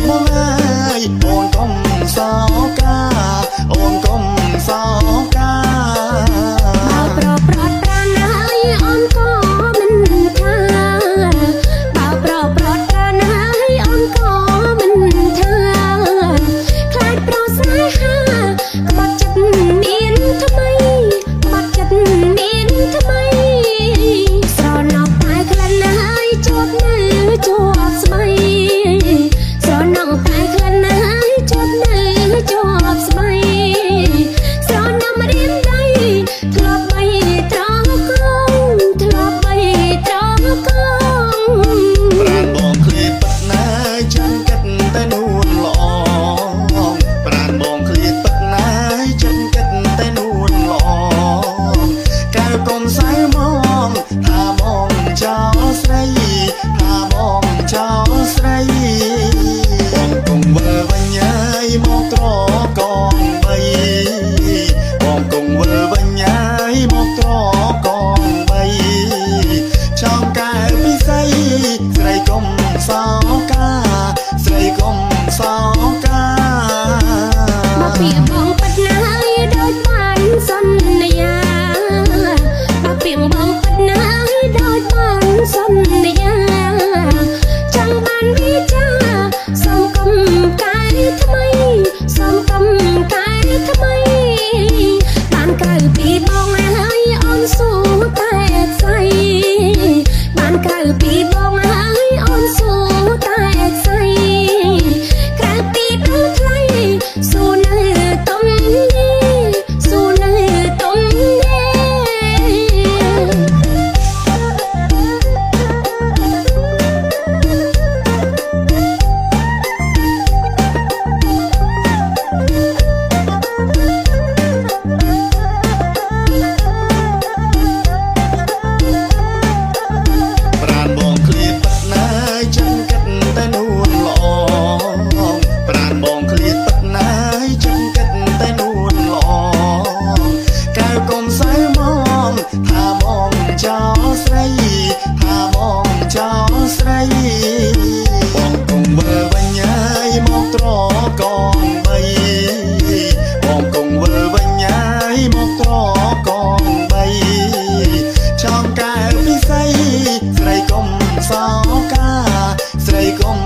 មកហើយអូនកុំសោកាអូនកុំសោកាបើប្រប្រត់ប្រាណហើយអូនក៏មិនថាបើប្រប្រត់ប្រាណហើយអូនក៏មិនថាខ្លាចប្រស្នេហាក្បត់ចិត្តមានថ្មីក្បត់ចិត្តមានថ្មីស្រណោកតែក្លិនហើយជាប់នៅជាប់ស្បែកស្រណោកតែក្លិនហើយជាប់នៅជាប់ស្បែកស្រណោករៀនដៃធ្លាប់បីត្រង់កងធ្លាប់បីត្រង់កងប្រាណបងឃ្លាតពិតណាស់ចឹងគិតតែនួនល្អប្រាណបងឃ្លាតពិតណាស់ចឹងគិតតែនួនល្អកែវកុំសៅមកថាបងចោលស្រីថាបងចោលស្រីបងកុំវិលវិញហើយមកត្រកងបីបងកុំវិលវិញហើយមកត្រកងបីចង់កែពិសីស្រីកុំសោកាស្រីកុំសោកាមកពីបងប៉ាត់ណាយដូចបានសន្យាមកពីបងប៉ាត់ណាយដូចបានសន្យាចង់បានវិចាសំកំកែថ្មីសំកំកែថ្មីបានក្រៅពីបងហើយអូនសួរតែស្អីបានក្រៅពីបងហើយអូនសួរតែស្អីក្រៅពីព្រោះថ្លៃសួរនៅតុំនេះសួរនៅតុំនេះប្រាណបងឃ្លាតពិតណាស់ចឹងគិតតែនួនល្អប្រាណបងឃ្លាតពិតណាស់ចឹងគិតតែនួនល្អកែវកុំសៅមកថាបងចោលស្រីថាបងចោលស្រីបងកុំវិលវិញហើយមកត្រកងបីបងកុំវិលវិញហើយមកត្រកងបីចង់កែពិសីស្រីកុំសោកាស្រីកុំ